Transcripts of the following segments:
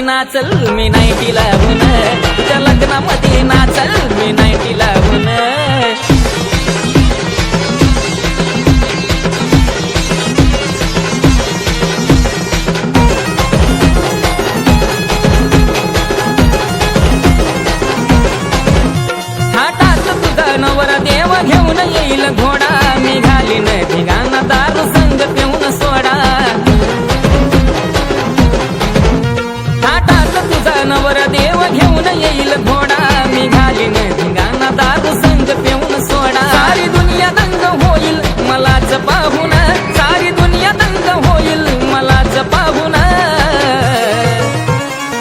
नाचल मी नाईटी लावून, तुझ्या लग्नामध्ये नाचल मी नाईटी लावून. थाटात तुझा नवरा देव घेऊन येईल घोडा, मी घालीन धिंगाणा दारू संग पिऊन सोडा. थाटात तुझा नवरा देव घेऊन येईल घोडा, मी घालीन धिंगाणा दारू संग पिऊन सोडा. सारी दुनिया दंग होईल मलाच पाहून, सारी दुनिया दंग होईल मलाच पाहून.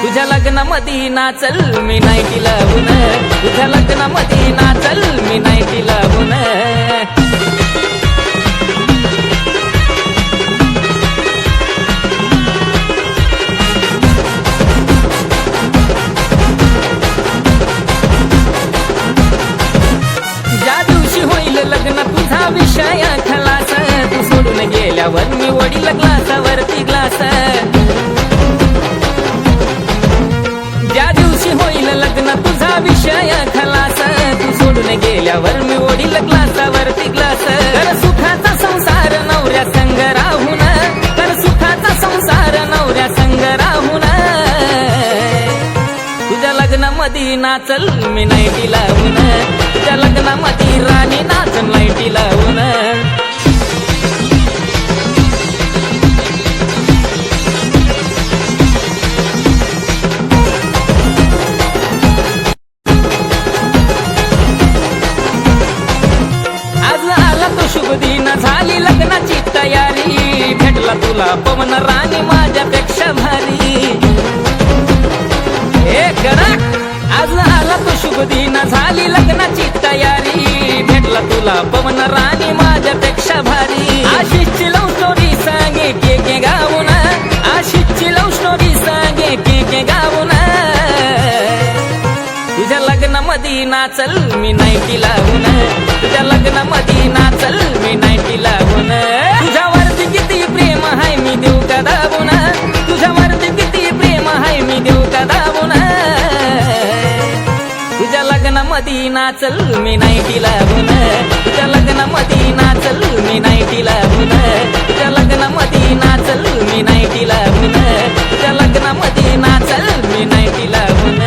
तुझ्या लग्नामध्ये नाचल मी नाईटी लावून, तुझ्या लग्नामध्ये नाचल मी नाईटी लावून. ज्या दिवशी होईल लग्न तुझा विषय खलास, तू सोडून गेल्यावर मी ओढील ग्लासावरती ग्लास. ज्या दिवशी होईल लग्न तुझा विषय खलास, तू सोडून गेल्यावर मी ओढील ग्लासावरती ग्लास. कर सुखाचा संसार नवऱ्या संग राहून, कर सुखाचा संसार नवऱ्या संग राहून. तुझ्या लग्नामध्ये नाचल मी नाईटी लावून, तुझ्या लग्नामध्ये राणी नाचन लाईटी लावून. शुभ दिन झाली लग्नाची तयारी, भेटला तुला पवन राणी माझ्यापेक्षा भारी. हे कडक आज आला तो शुभ दिन झाली लग्नाची तयारी, भेटला तुला पवन राणी माझ्यापेक्षा भारी. आशिषची लव्ह स्टोरी सांगे के गाऊन, आशिषची लव्ह स्टोरी सांगे के गाऊन. तुझ्या लग्नामध्ये नाचल मी नाईटी लावून, तुझ्या लग्नामध्ये नाचल मी नाईटी लावून. तुझ्यावरती किती प्रेम हाय मी देऊ का दाबून, तुझ्यावरती किती प्रेम हाय मी देऊ का दाबून. तुझ्या लग्नामध्ये नाचल मी नाईटी लावून, तुझ्या लग्नामध्ये नाचल मी नाईटी लावून, तुझ्या लग्नामध्ये नाचल मी नाईटी लावून, तुझ्या लग्नामध्ये नाचल मी नाईटी लावून.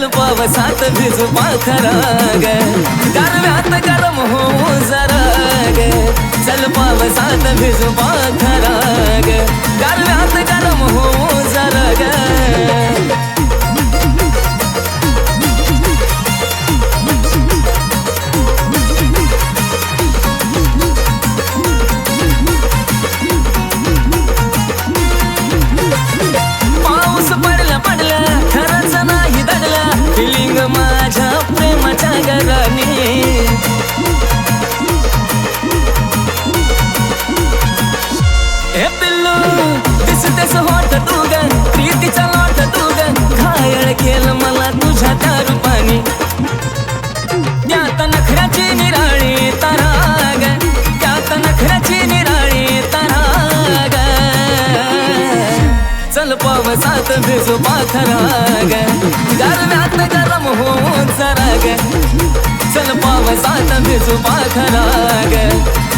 चल पावसात भिजू पाखरा ग गारव्यात गरम होऊ जरा ग चल पावसात भिजू पाखरा ग गारव्यात गरम होऊ जरा ग फिलिंग माझ्या प्रेमाच्या गराने हे पिल्लू दिसतेस होत तू ग प्रीतीचा लोट तू ग घायल केलं मला तुझ्या त्या रूपाने त्यात नखऱ्याची निराळी तारा ग त्यात नखऱ्याची निराळी तारा ग चल पावसात भिजू पाखरा ग गारव्यात गरम होऊ जरा ग चल पावसात भिजू पाखरा ग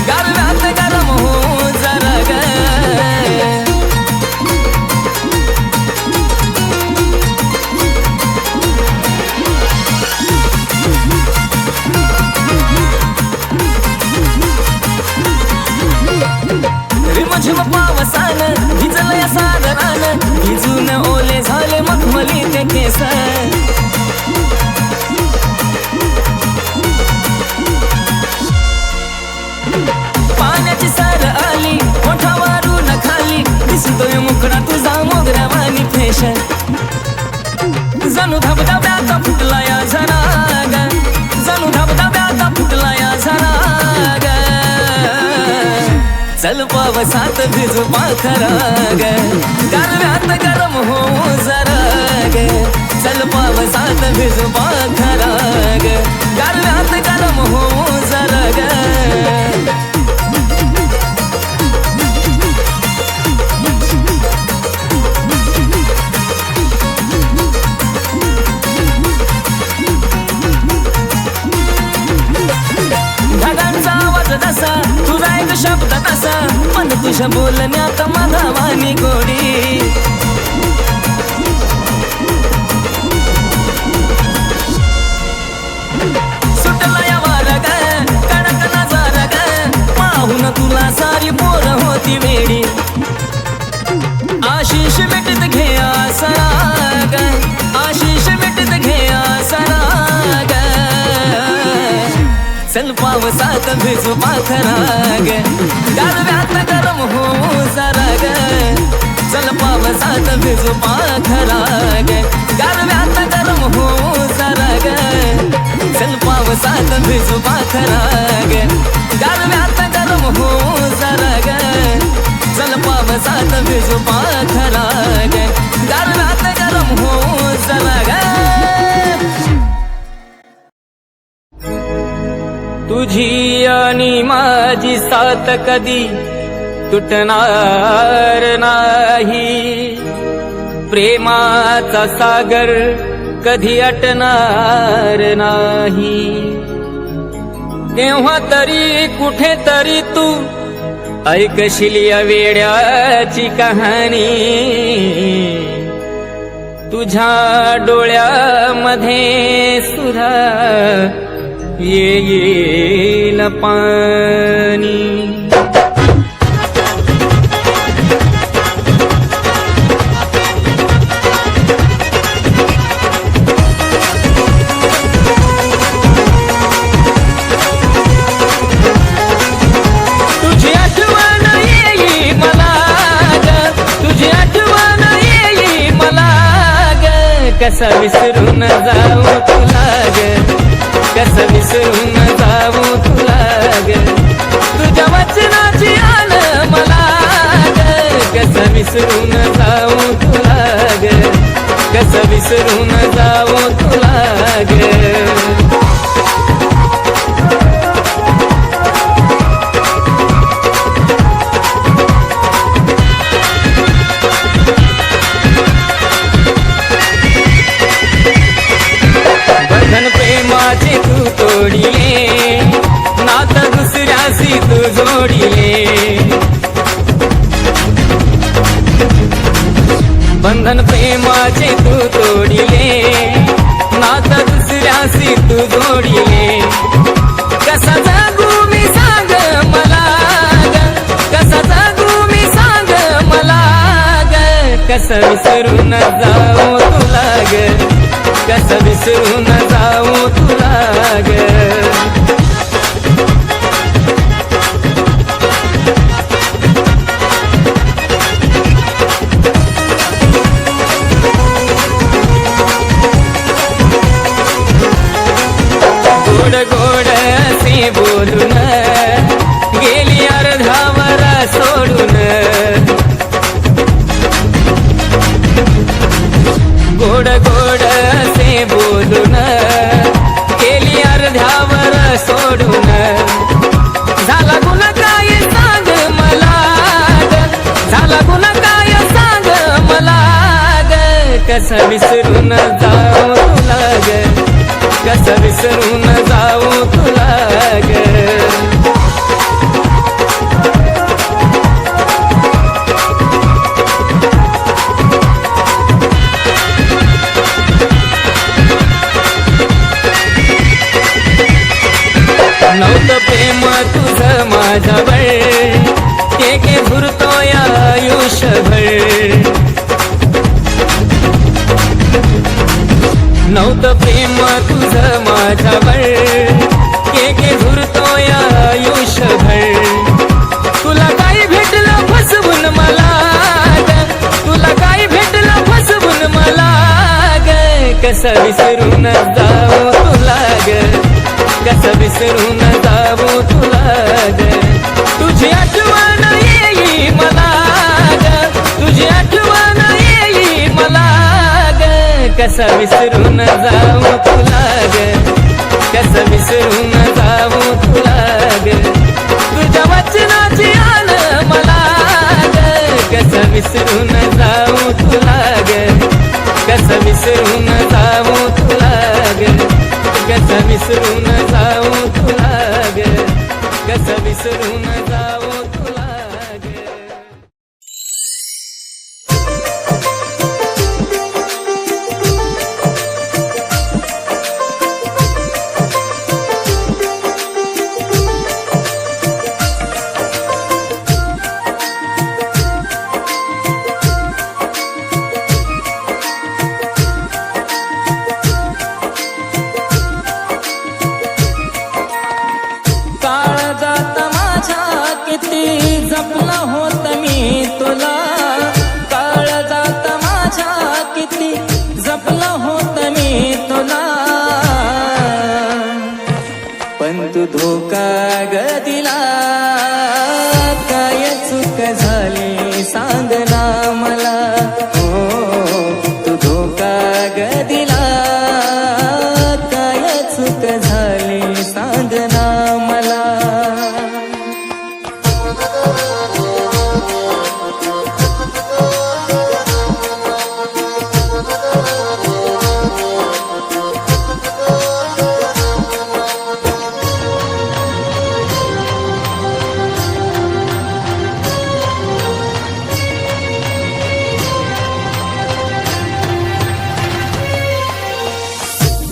गारव्यात गरम होऊ जरा ग रिमझिम पावसानं भिजलंय सारं रान भिजून ओले झाले मखमली ते केस पाण्याची सर आली ओठावरून खाली दिसतोय मुकडा तुझा मोगऱ्यावानी फेश जणू धबधब्याचा फुटला या झरा ग जणू धबधब्याचा फुटला या झरा ग चल पावसात भिजू पाखरा ग गारव्यात गरम होऊ जरा ग चल पावसात भिजू पाखरा ग गारव्यात गरम होऊ जरा ग ढगांचा आवाज तसा तुझा एक शब्द तसा पण तुझ्या बोलण्यात माझा वाणी गोडी सुटला या वारा ग कडक नजारा ग पाहून तुला सारी पोर होती वेडी आशिष मिटत घे आसरा ग आशिष मिटत घे आसरा ग चल पावसात भिजू पाखरा ग गारव्यात गरम होऊ जरा ग चल पावसात भिजू पाखरा ग गारव्यात गरम होऊ जरा ग चल पावसात भिजू पाखरा ग गारव्यात गरम होऊ जरा ग चल पावसात भिजू पाखरा ग गारव्यात गरम होऊ जरा ग तुझी आणि माझी साथ कधी तुटणार नाही प्रेमाचा सागर कधी अटणार नाही तेव्हा तरी कुठेतरी तू ऐकशील या वेड्याची कहाणी तुझ्या डोळ्यामध्ये सुद्धा येईल पाणी तुझी आठवण येई मला ग तुझी आठवण येई मला ग कसा विसरून जाऊ तुला ग कसं विसरून जाऊ तुला ग तुझ्या वचनाची आण मला ग कसं विसरून जाऊ तुला ग कसं विसरून जाऊ तुला ग बंधन प्रेमाचे तू तोडिले नाता दुसऱ्याशी तू जोडिले बंधन प्रेमाचे तू तोडिले नाही तू जोडीले कसा जगू मी सांग मला ग कसा जगू मी सांग मला ग कसं विसरून जाऊ तुला ग कसं विसरून जाऊ तुला ग गोड गोड असे बोलून गेली अर्धावर सोडून गोड गोड असे बोलून गेली अर्ध्यावर सोडून झाला गुन्हा काय सांग मला ग झाला गुन्हा काय सांग मला ग कसं विसरून जाऊ तुला ग कसं विसरून जाऊ तुला ग नव्हतं प्रेम तुझं माझ्यावर के भुरतोय आयुष्यभर नव्हतं प्रेम तुझं माझ्यावर के भुरतोय आयुष्यभर तुला काय भेटलं फसवून मला ग तुला काय भेटलं फसवून मला ग कसं विसरून जाऊ तुला ग कसं विसरून जाऊ तुला ग तुझी आठवण येई मला ग तुझी आठवण येई मला ग कसं विसरून जाऊ तुला ग कसं विसरून जाऊ तुला ग तुझ्या वचनाची आण मला ग कसं विसरून जाऊ तुला ग कसं विसरून जाऊ तुला ग कसं विसरून जाऊ तुला ग कसं विसरून जाऊ तुला ग जपला होत मी तुला काळ जात माझ्या किती जपला होत मी तुला पण तू धोका ग दिला काय चूक झाली सांग ना मला हो तू धोका ग दिला काय चूक झाली सांग ना मला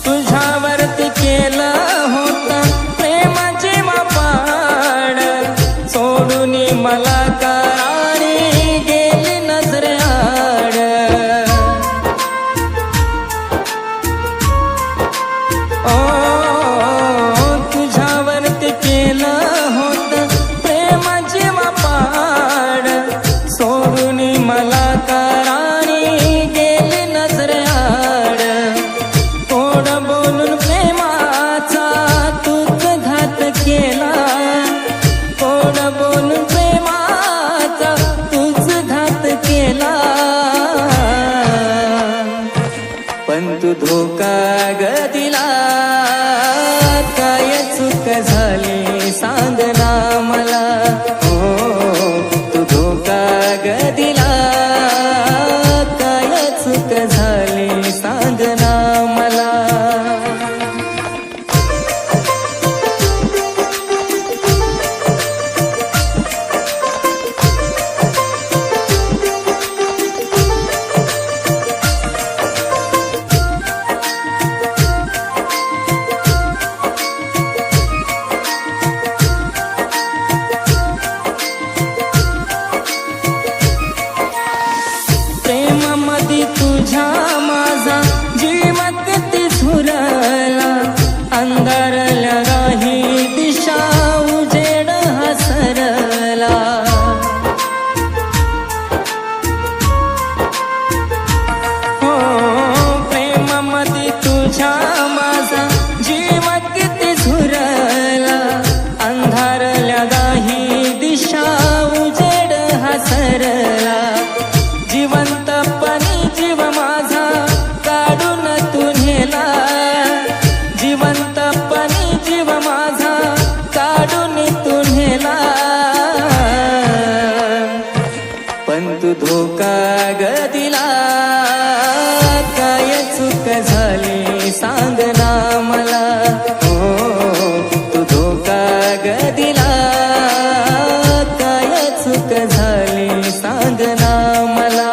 तुझ्यावरती केलं होतं प्रेमाची मापाड सोडून मला करारी गेली नजरेआड ओ तुझ्यावरती केलं होतं प्रेमाची मापाड सोडून मला करारी गेली नजरेआड कोड बोलून प्रेमाचा तूच घात केला कोड बोलून प्रेमाचा तू धोका ग दिला, काय चूक झाली सांग ना मला. हो तू धोका ग दिला, काय चूक झाली सांग ना मला.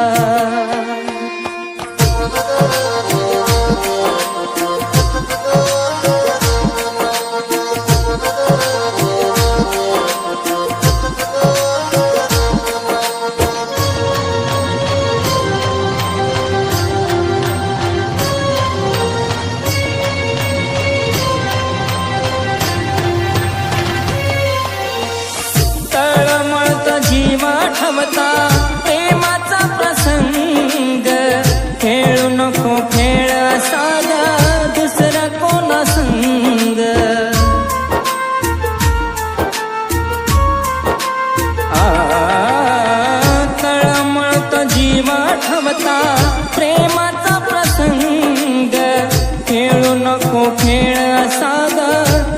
आठवता प्रेमाचा प्रसंग, खेळू नको खेळ साधा दुसरा कोणा संग. तळमळतो जीव आठवता प्रेमाचा प्रसंग, खेळू नको खेळ साधा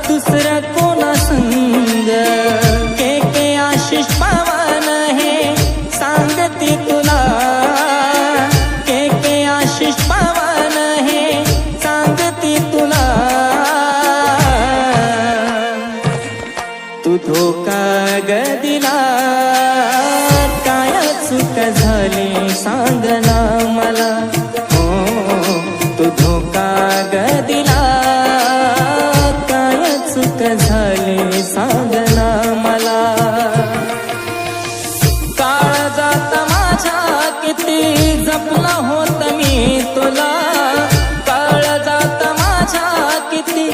दुसरा कोणा संग. के आशिष पवन सांगते तुला, के आशिष पवन हे सांगते तुला. तू धोका ग दिला, काय चूक झाली सांग ना मला. हो तू धोका ग दिला, काय चूक झाली सांग ना मला. किती जपला होत मी तुला, काळ जात माझ्या किती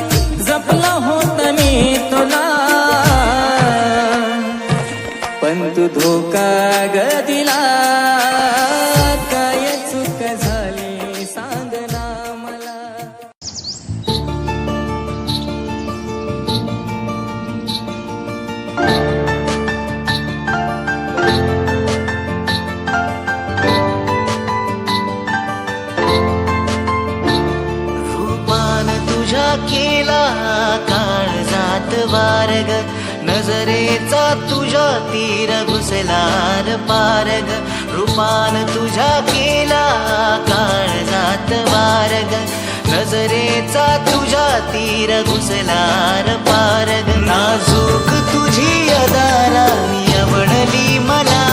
जपला होत मी तुला. पण तू धोका ग दिला, काय चूक झाली सांग ना मला. केला काळजात वारग, नजरेचा तुझ्या तीर घुसलार पारग. रूपान तुझ्या केला काळजात वारग, नजरेचा तुझ्या तीर घुसलार पारग. नाजूक तुझी अदारानी आवडली मला,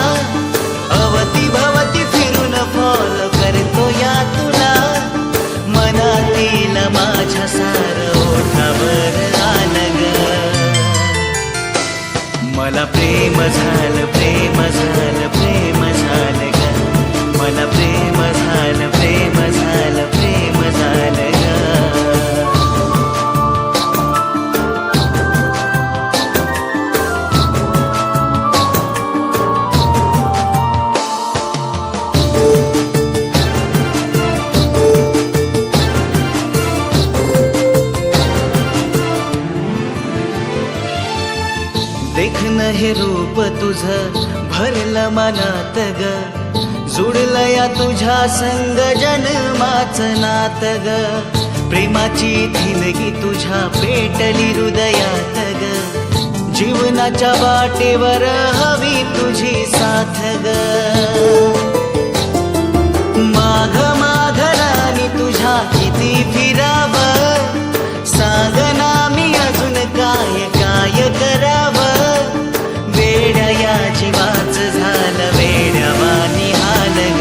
अवती भवती फिरून फॉलो करतो या तुला. मनातील माझ्या सार ओठावर आलं ग, मला प्रेम झालं प्रेम झालं प्रेम झालं ग. मला प्रेम झालं प्रेम झालं प्रेम झालं ग. देखन हे रूप तुझं भरलं मनात ग, जुडलं या तुझ्या संग जन्माचं नात ग. प्रेमाची ठिणगी तुझ्या पेटली हृदयात ग, जीवनाच्या वाटेवर हवी तुझी साथ ग. माघ माघ राणी तुझ्या किती फिरावं, सांग ना मी अजून काय काय करावं. वेड्या या जीवाच झालं वेड्यावानी हाल ग,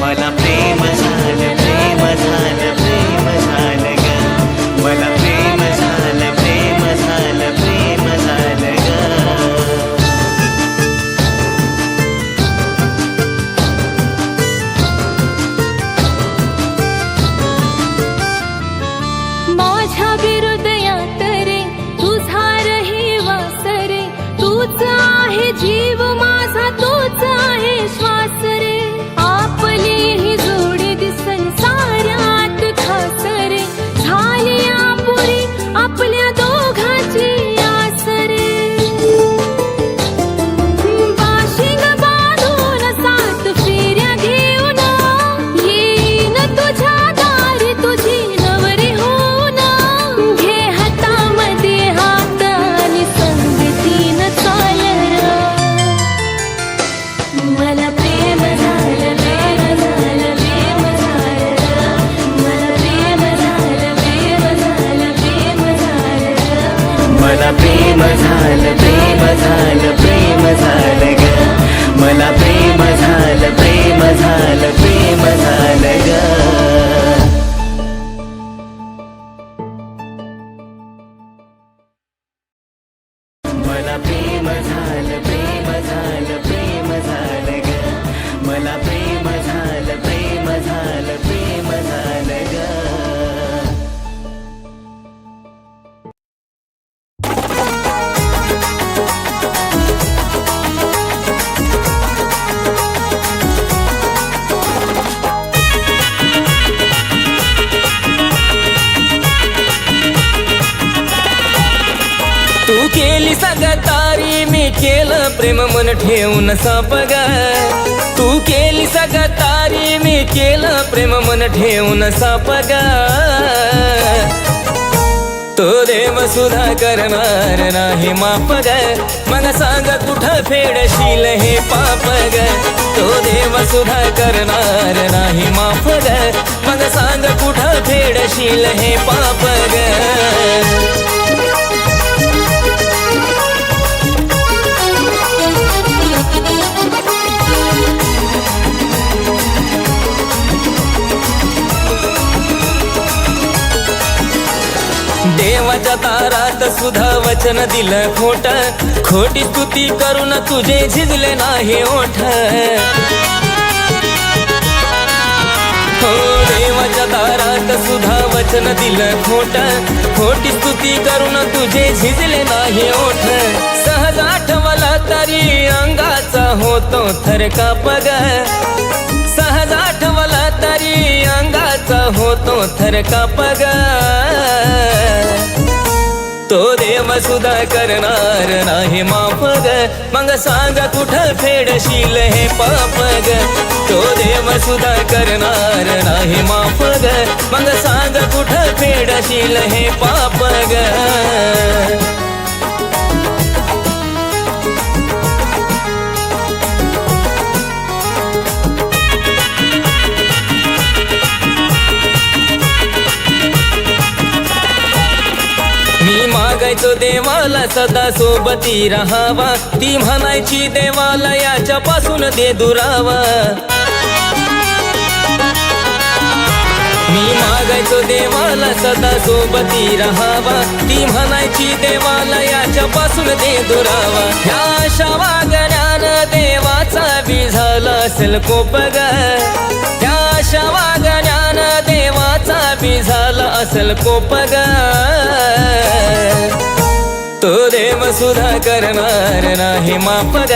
मला प्रेम झालं प्रेम झालं प्रेम झालं ग. मला प्रेम झालं प्रेम झालं प्रेम झालं ग. माझ्या हृदयात रे तुझा रहिवास रे, तूच आहे जीव माझा, तूच आहे श्वास रे. आपली ही जोडी दिसन साऱ्यात खास रे, झाली आपुरी आपल्या दोघांची आस रे. बाशिंग बांधून सात फेऱ्या घेऊन येईन तुझ्या दारी तुझी नवरी होऊन. घे हातामध्ये हात आणि संगतीन चाल र, सगतारी मी केलं प्रेम मन ठेवून सापग तू केली सगतारी मी केलं प्रेम मन ठेवून सापग तो देव सुद्धा करणार नाही माफ ग मग सांग कुठं फेडशील हे पाप ग तो देव सुद्धा करणार नाही माफ ग मग सांग कुठं फेडशील हे पाप ग देवाच्या दारात सुद्धा वचन दिलं खोट खोटी स्तुती करून तुझे झिजले नाही ओठ हो देवाच्या दारात सुद्धा वचन दिलं खोट खोटी स्तुती करून तुझे झिजले नाही ओठ सहज आठवलं तरी अंगाचा होतो थरकाप ग सहज आठवलं तरी अंगाचा होतो थरकाप ग तो देव सुद्धा करणार नाही माफ ग मग सांग कुठं फेडशील हे पाप ग तो देव सुद्धा करणार नाही माफ ग मग सांग कुठं फेडशील हे पाप ग मी मागायचो देवाला सदा सोबती राहावा ती म्हणायची देवाला याच्यापासून दे दुरावा मी मागायचो देवाला सदा सोबती राहावा ती म्हणायची देवाला याच्यापासून दे दुरावा ह्या अशा वागण्यानं देवाचा बी झाला असेल कोप ग ह्या अशा वागण्यानं देवाचा बी झाला असेल कोप ग तो देव सुद्धा करणार नाही माफ ग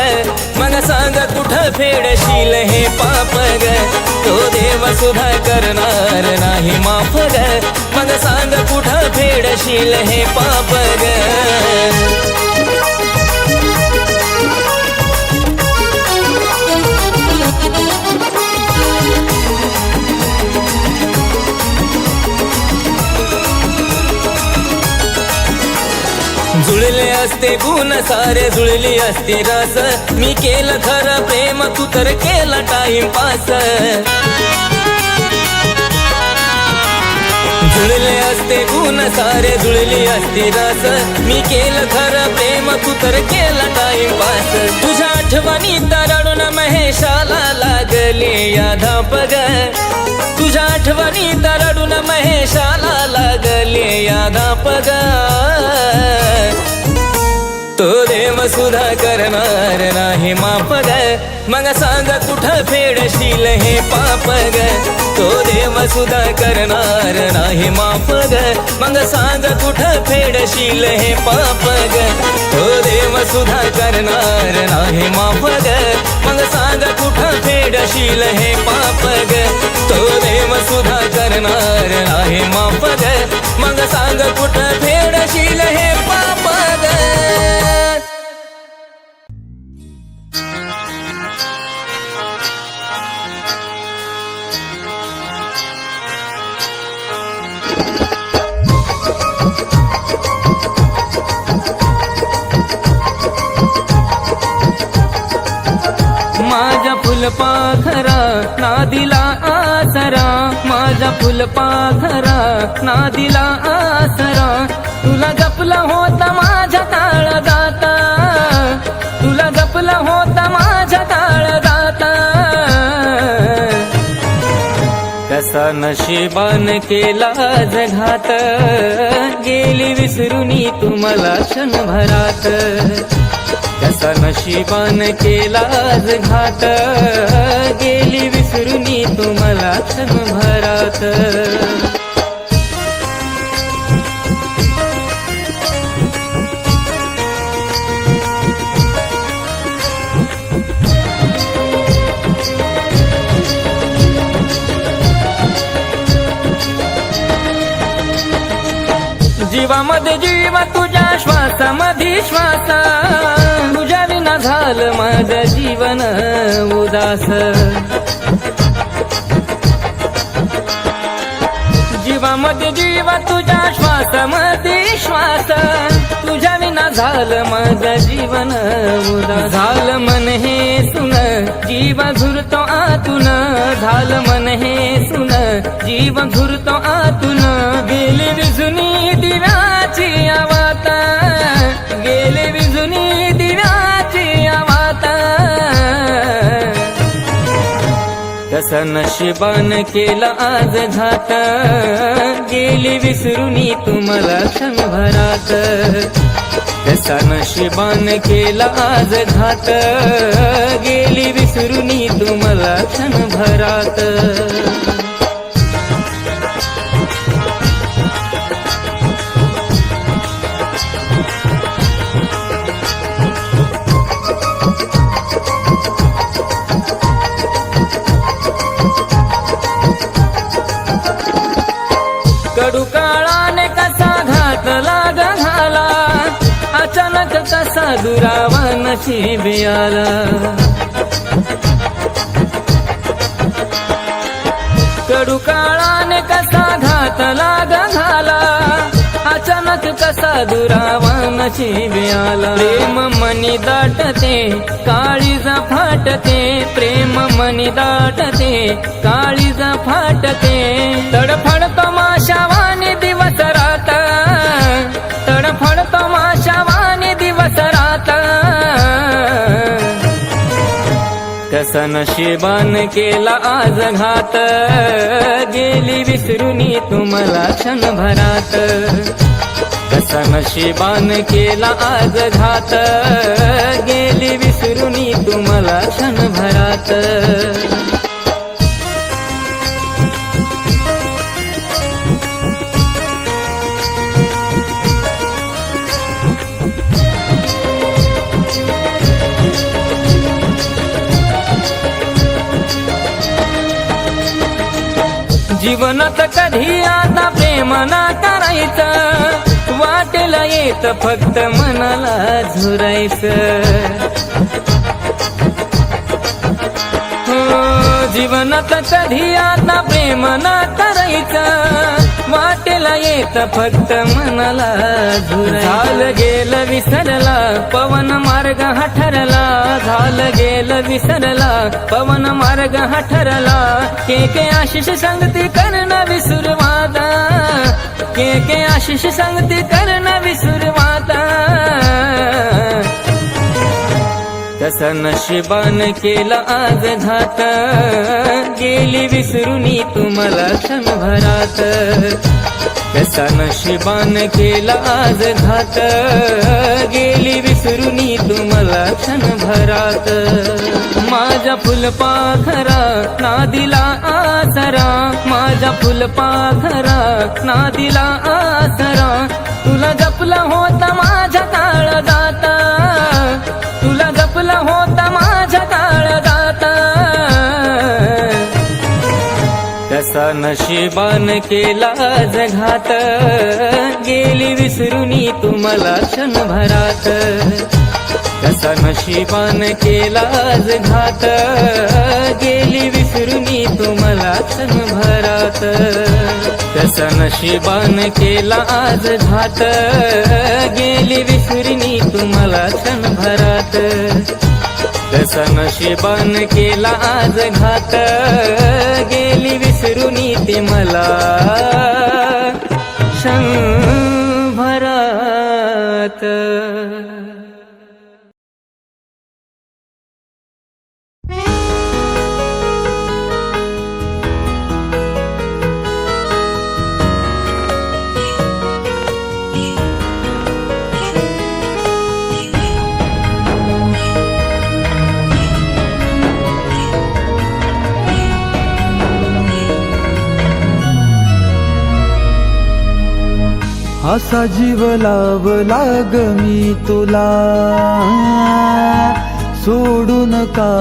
मग सांग कुठं फेडशील हे पाप ग तो देव सुद्धा करणार नाही माफ ग मग सांग कुठं फेडशील हे पाप ग जुळले असते गुण सारे जुळली असते रस मी केलं खरं प्रेम तू तर केला टाइमपास जुळले असते गुण सारे जुळली असते रस मी केलं खरं प्रेम तू तर केला टाइमपास तुझ्या आठवणी तरडून महेशाला लागले या धाप ग तुझ्या आठवणी तरडून महेशाला लागले या धाप ग तो देव सुद्धा करणार नाही माफ ग मग सांग कुठं फेडशील हे पाप ग तो देव सुद्धा करणार नाही माफ ग मग सांग कुठं फेडशील हे पाप ग तो देव सुद्धा करणार नाही माफ ग मग सांग कुठं फेडशील हे पाप ग तो देव सुद्धा करणार नाही माफ ग मग सांग कुठं फेडशील हे पाप ग माझ्या फुलपाखरा नादिला आसरा माझ्या फुलपाखरा नादिला आसरा तुला जपला होता माझ्या ताळ गाता तुला जपला होता माझ्या ताळ गाता कसा नशिबान केला जघात गेली विसरुनी तुम्हाला क्षणभरात कसा नशिबान केला घात गेली विसरुनी तुम्हाला क्षणभरात जीवामध्ये जीव तुझ्या श्वासामध्ये श्वास, तुझ्या विना झालं माझं जीवन उदास. जीवामध्ये जीवा तुझ्या श्वासामध्ये श्वास, तुझ्या विना झालं माझं जीवन उदास. झालं मन हे सुन जीवा झुरतो आतून, झालं मन हे सुन जीवा झुरतो आतून. गेले विजुनी दिव्याची आवात, गेले विजुनी दिव्याची आवात. कसा नशिबान केला आज घात, गेली विसरूनी तुम्हाला क्षणभरात. कसा नशिबान केला आज घात, गेली विसरूनी तुम्हाला क्षणभरात. कडू काळाने कसा घात लाग झाला, अचानक कसा दुरावा नशीब आला. कडू काळाने कसा घात लाग झाला, अचानक कसा दुरावा नशीब आला. प्रेम मनी दाटते काळीज फाटते, प्रेम मनी दाटते काळीज फाटते. तडफडतो माशावाने दिवस रात, तडफडतो माशावाने दिवस रात. कसा नशिबान केला आज घात, गेली विसरूनी तुम्हाला क्षणभरात. कसा नशिबान केला आज घात, गेली विसरूनी तुम्हाला क्षणभरात. जीवनात कधी आता प्रेम ना करायचं, वाटेल येत फक्त मनाला झुरायचं. जीवनात कधी आता प्रेम ना करायचं, वाटेल येत फक्त मनाला झुरायचं. झालं गेलं विसरला पवन मार्ग हा ठरला, झालं गेलं विसरला पवन मार्ग हा ठरला. के आशिष संगती करण विसुरवादा, के आशिष संगती करण विसुरवादा. कसा नशिबान केला आज घात, गेली विसरूनी तुम्हाला क्षणभरात. कसा नशिबान केला आज घात, गेली विसरूनी तुम्हाला क्षणभरात. माझ्या फुलपाखरा ना दिला आसरा, माझ्या फुलपाखरा ना दिला आसरा. तुला जपला होता माझ्या काळ जाता, तुला जपला होता माझ्या काळ जाता. कसा नशिबान केला आज घात, गेली विसरूनी तुम्हाला क्षणभरात. कसा नशिबान केला आज घात, गेली विसरूनी तुम्हाला क्षणभरात. कसा नशिबान केला आज घात, गेली विसरूनी तुम्हाला क्षणभरात. कसा नशिबान केला आज घात, गेली विसरूनी ती मला क्षणभरात. असा जीव लावला ग मी तुला, सोडून का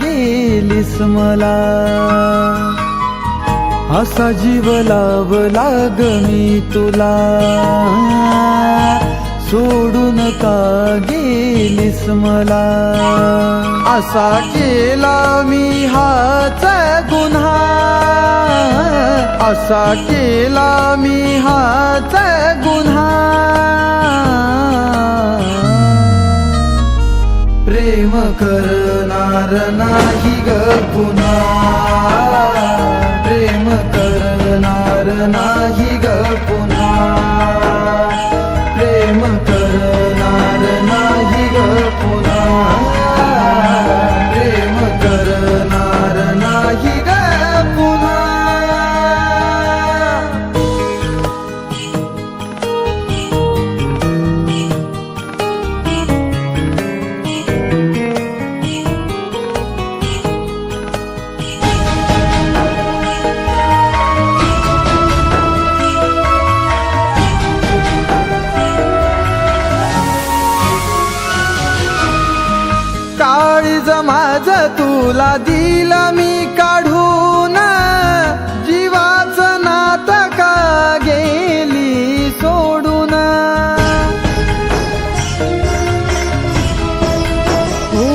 गेलीस मला. असा जीव लावला ग मी तुला, सोडून का गेलीस मला. असा केला मी हाच गुन्हा, असा केला मी हाच गुन्हा. प्रेम करणार नाही ग पुन्हा, प्रेम करणार नाही ग पुन्हा, प्रेम करणार नाही ग पुन्हा, प्रेम करणार नाही ग पुन्हा. काळीज माझ तुला दिलं मी काढून, जीवाचं नातं का गेली सोडून. हो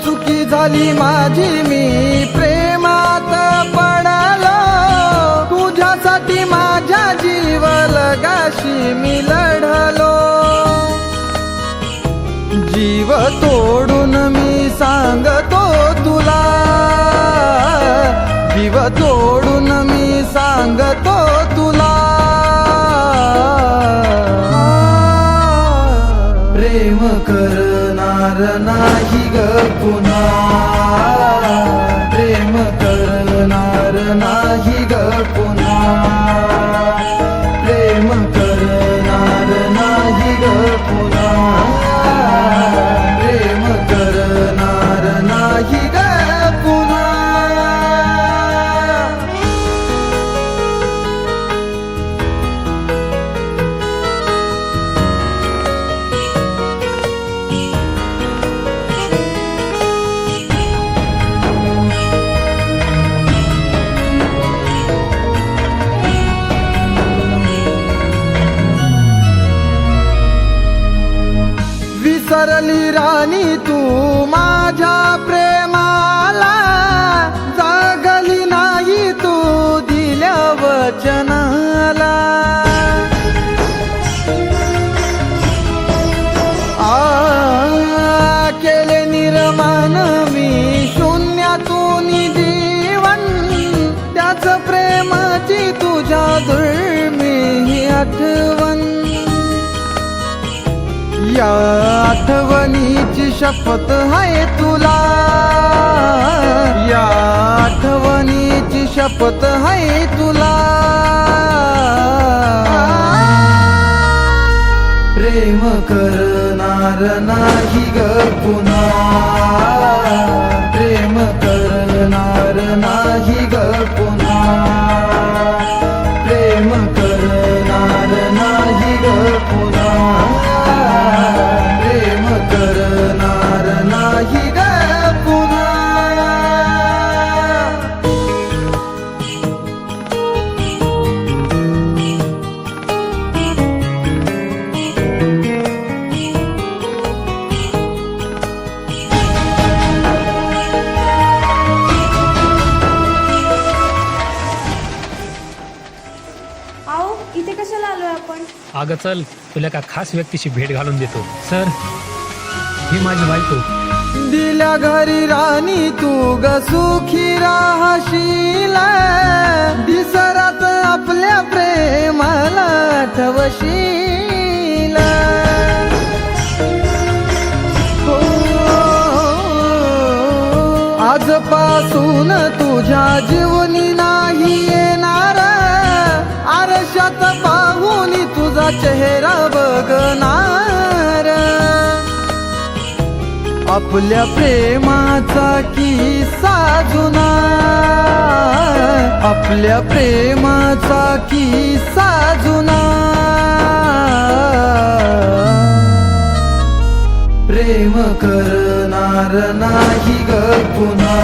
चुकी झाली माझी, मी प्रेमात पडालो, तुझ्यासाठी माझ्या जीव लगाशी मी लढलो. जीव तोडून मी सांगतो तुला, जीव तोडून मी सांगतो तुला. प्रेम करणार नाही ग पुन्हा, प्रेम करणार नाही ग पुन्हा, प्रेम करणार नाही ग पुन्हा, प्रेम करणार नाही ग पुन्हा. विसरली राणी तू माझ्या प्रेमाला, जागली नाही तू दिल्या वचनाला. केले निर्माण मी शून्यातून जीवन, त्याच प्रेमाची तुझ्या दुर्मिळ आठवण. या आठवणीची शपथ आहे तुला, या आठवणीची शपथ आहे तुला. प्रेम करणार नाही ग पुन्हा, प्रेम करणार नाही ग पुन्हा, प्रेम करणार नाही ग पुन्हा, प्रेम करणार नाही ग पुन्हा. आओ इथे कशाला आलोय आपण? अगं चल, तुला एका खास व्यक्तीची भेट घालून देतो. सर, ही माझी बायको. दिल्या घरी राणी तू ग सुखी राहशील, दिसरात आपल्या प्रेमाला ठवशील. हो, आजपासून तुझ्या जीवनी नाही येणार, आरशात पाहून तुझा चेहरा बघणार. आपल्या प्रेमाचा किस्सा जुना, आपल्या प्रेमाचा किस्सा जुना. प्रेम करणार नाही ग पुन्हा,